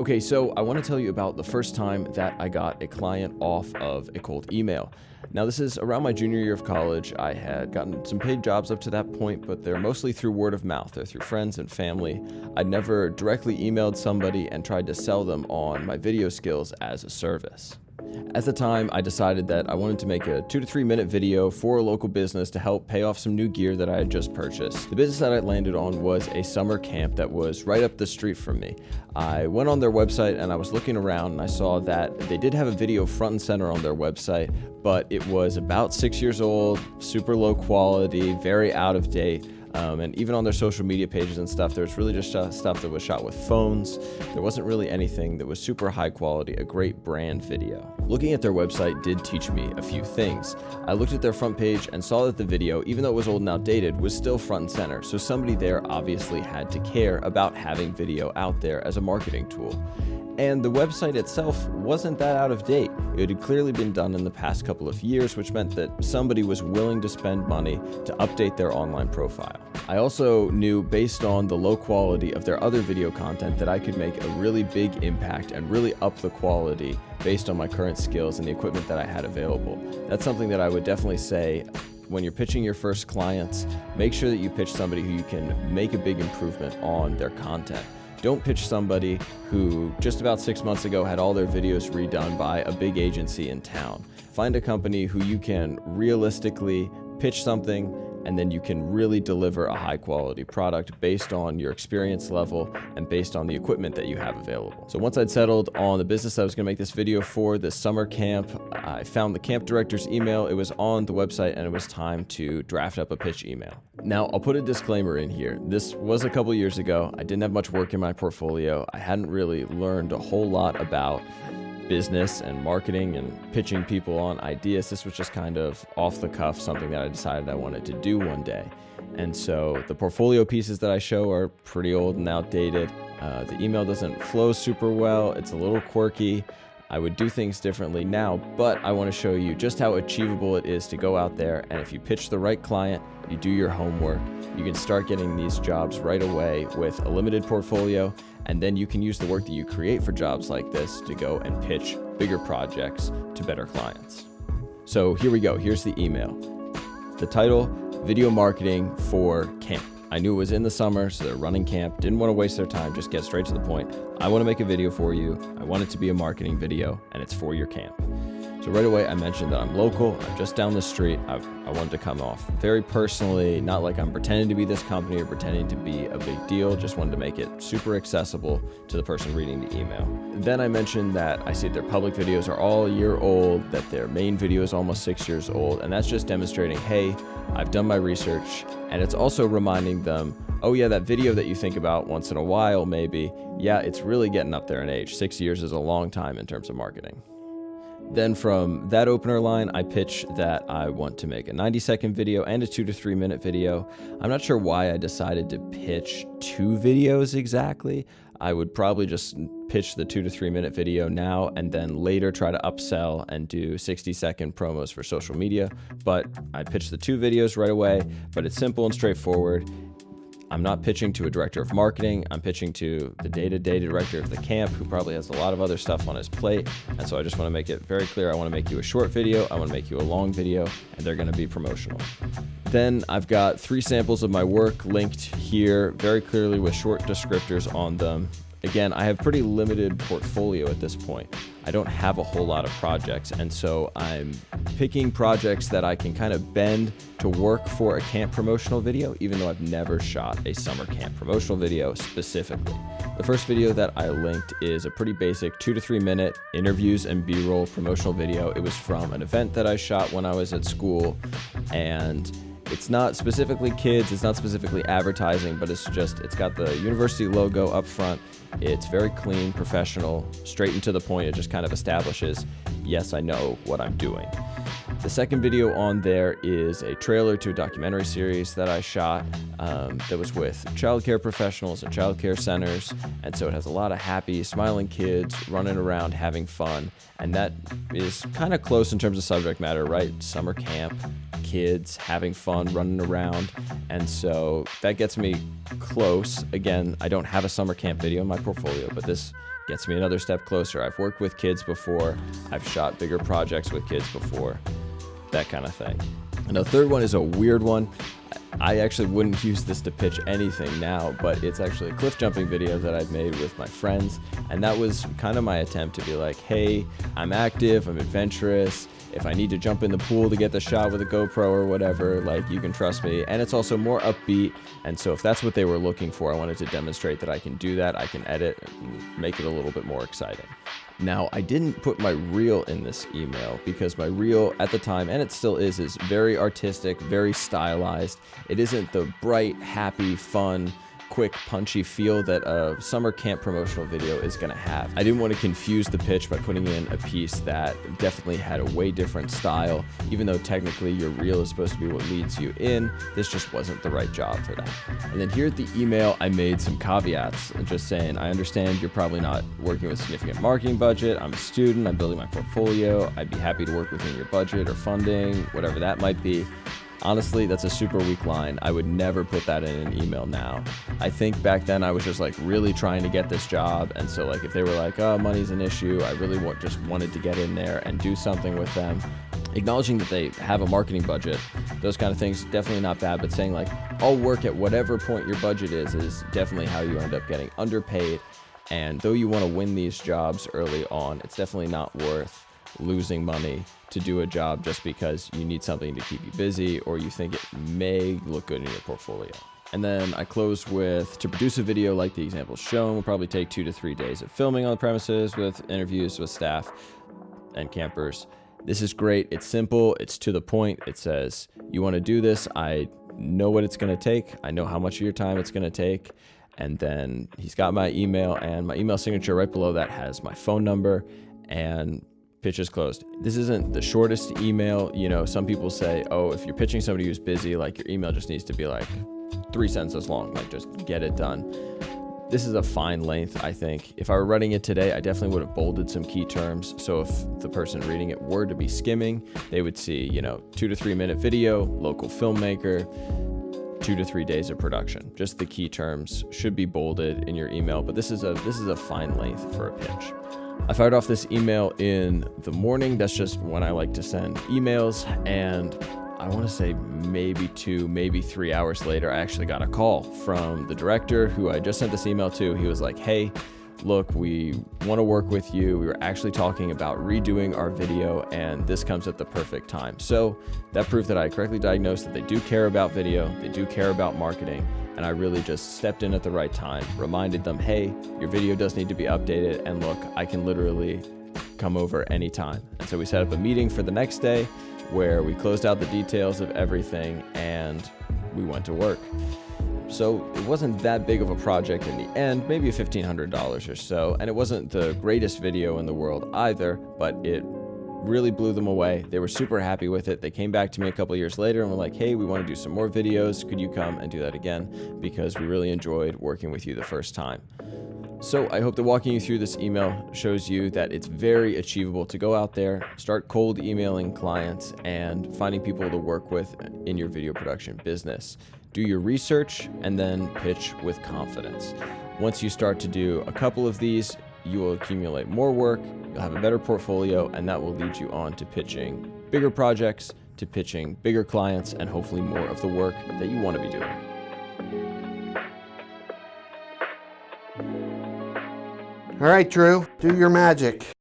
Okay, so I want to tell you about the first time that I got a client off of a cold email. Now, this is around my junior year of college. I had gotten some paid jobs up to that point, but they're mostly through word of mouth. They're through friends and family. I'd never directly emailed somebody and tried to sell them on my video skills as a service. At the time, I decided that I wanted to make a 2 to 3 minute video for a local business to help pay off some new gear that I had just purchased. The business that I landed on was a summer camp that was right up the street from me. I went on their website and I was looking around and I saw that they did have a video front and center on their website, but it was about 6 years old, super low quality, very out of date. And even on their social media pages and stuff, there was really just stuff that was shot with phones. There wasn't really anything that was super high quality, a great brand video. Looking at their website did teach me a few things. I looked at their front page and saw that the video, even though it was old and outdated, was still front and center. So somebody there obviously had to care about having video out there as a marketing tool. And the website itself wasn't that out of date. It had clearly been done in the past couple of years, which meant that somebody was willing to spend money to update their online profile. I also knew, based on the low quality of their other video content, that I could make a really big impact and really up the quality based on my current skills and the equipment that I had available. That's something that I would definitely say when you're pitching your first clients. Make sure that you pitch somebody who you can make a big improvement on their content. Don't pitch somebody who just about 6 months ago had all their videos redone by a big agency in town. Find a company who you can realistically pitch something, and then you can really deliver a high quality product based on your experience level and based on the equipment that you have available. So once I'd settled on the business I was going to make this video for, this summer camp, I found the camp director's email. It was on the website and it was time to draft up a pitch email. Now, I'll put a disclaimer in here. This was a couple years ago. I didn't have much work in my portfolio. I hadn't really learned a whole lot about business and marketing and pitching people on ideas. This was just kind of off the cuff, something that I decided I wanted to do one day. And so the portfolio pieces that I show are pretty old and outdated. The email doesn't flow super well. It's a little quirky. I would do things differently now, but I want to show you just how achievable it is to go out there, and if you pitch the right client, you do your homework, you can start getting these jobs right away with a limited portfolio, and then you can use the work that you create for jobs like this to go and pitch bigger projects to better clients. So here we go. Here's the email. The title, Video Marketing for Camp. I knew it was in the summer, so they're running camp. Didn't want to waste their time, just get straight to the point. I want to make a video for you. I want it to be a marketing video, and it's for your camp. So right away, I mentioned that I'm local. I'm just down the street. I wanted to come off very personally, not like I'm pretending to be this company or pretending to be a big deal. Just wanted to make it super accessible to the person reading the email. Then I mentioned that I see their public videos are all a year old, that their main video is almost 6 years old, and that's just demonstrating, hey, I've done my research, and it's also reminding them, oh yeah, that video that you think about once in a while maybe, yeah, it's really getting up there in age. 6 years is a long time in terms of marketing. Then from that opener line, I pitch that I want to make a 90-second video and a 2 to 3 minute video. I'm not sure why I decided to pitch 2 videos exactly. I would probably just pitch the 2 to 3 minute video now and then later try to upsell and do 60-second promos for social media. But I pitched the 2 videos right away, but it's simple and straightforward. I'm not pitching to a director of marketing. I'm pitching to the day-to-day director of the camp, who probably has a lot of other stuff on his plate. And so I just want to make it very clear. I want to make you a short video. I want to make you a long video, and they're going to be promotional. Then I've got 3 samples of my work linked here very clearly with short descriptors on them. Again, I have pretty limited portfolio at this point. I don't have a whole lot of projects, and so I'm picking projects that I can kind of bend to work for a camp promotional video, even though I've never shot a summer camp promotional video specifically. The first video that I linked is a pretty basic 2 to 3 minute interviews and B-roll promotional video. It was from an event that I shot when I was at school, and it's not specifically kids, it's not specifically advertising, but it's got the university logo up front. It's very clean, professional, straight and to the point. It just kind of establishes, yes, I know what I'm doing. The second video on there is a trailer to a documentary series that I shot that was with childcare professionals and childcare centers. And so it has a lot of happy, smiling kids running around having fun. And that is kind of close in terms of subject matter, right? Summer camp, kids having fun, running around. And so that gets me close. Again, I don't have a summer camp video in my portfolio, but this gets me another step closer. I've worked with kids before. I've shot bigger projects with kids before, that kind of thing. And the third one is a weird one. I actually wouldn't use this to pitch anything now, but it's actually a cliff jumping video that I've made with my friends. And that was kind of my attempt to be like, hey, I'm active, I'm adventurous. If I need to jump in the pool to get the shot with a GoPro or whatever, like, you can trust me. And it's also more upbeat. And so if that's what they were looking for, I wanted to demonstrate that I can do that. I can edit and make it a little bit more exciting. Now, I didn't put my reel in this email because my reel at the time, and it still is very artistic, very stylized. It isn't the bright, happy, fun, quick, punchy feel that a summer camp promotional video is going to have. I didn't want to confuse the pitch by putting in a piece that definitely had a way different style. Even though technically your reel is supposed to be what leads you in, this just wasn't the right job for that. And then here at the email, I made some caveats, just saying, I understand you're probably not working with a significant marketing budget. I'm a student, I'm building my portfolio. I'd be happy to work within your budget or funding, whatever that might be. Honestly, that's a super weak line. I would never put that in an email now. I think back then I was just like really trying to get this job. And so like if they were like, oh, money's an issue, I really just wanted to get in there and do something with them. Acknowledging that they have a marketing budget, those kind of things, definitely not bad. But saying like, I'll work at whatever point your budget is definitely how you end up getting underpaid. And though you want to win these jobs early on, it's definitely not worth losing money to do a job just because you need something to keep you busy or you think it may look good in your portfolio. And then I closed with, to produce a video like the example shown will probably take 2 to 3 days of filming on the premises with interviews with staff and campers. This is great. It's simple. It's to the point. It says, you want to do this. I know what it's going to take. I know how much of your time it's going to take. And then he's got my email, and my email signature right below that has my phone number, and pitch is closed. This isn't the shortest email. You know, some people say, oh, if you're pitching somebody who's busy, like your email just needs to be like 3 sentences long, like just get it done. This is a fine length, I think. If I were writing it today, I definitely would have bolded some key terms. So if the person reading it were to be skimming, they would see, 2 to 3 minute video, local filmmaker, 2 to 3 days of production. Just the key terms should be bolded in your email, but this is a fine length for a pitch. I fired off this email in the morning. That's just when I like to send emails. And I want to say maybe 2, maybe 3 hours later, I actually got a call from the director who I just sent this email to. He was like, hey, look, we want to work with you. We were actually talking about redoing our video, and this comes at the perfect time. So that proved that I correctly diagnosed that they do care about video, they do care about marketing, and I really just stepped in at the right time, reminded them, hey, your video does need to be updated, and look, I can literally come over anytime. And so we set up a meeting for the next day where we closed out the details of everything and we went to work. So it wasn't that big of a project in the end, maybe $1,500 or so, and it wasn't the greatest video in the world either, but it really blew them away. They were super happy with it. They came back to me a couple years later and were like, hey, we want to do some more videos. Could you come and do that again? Because we really enjoyed working with you the first time. So I hope that walking you through this email shows you that it's very achievable to go out there, start cold emailing clients, and finding people to work with in your video production business. Do your research and then pitch with confidence. Once you start to do a couple of these, you will accumulate more work, you'll have a better portfolio, and that will lead you on to pitching bigger projects, to pitching bigger clients, and hopefully more of the work that you want to be doing. All right, Drew, do your magic.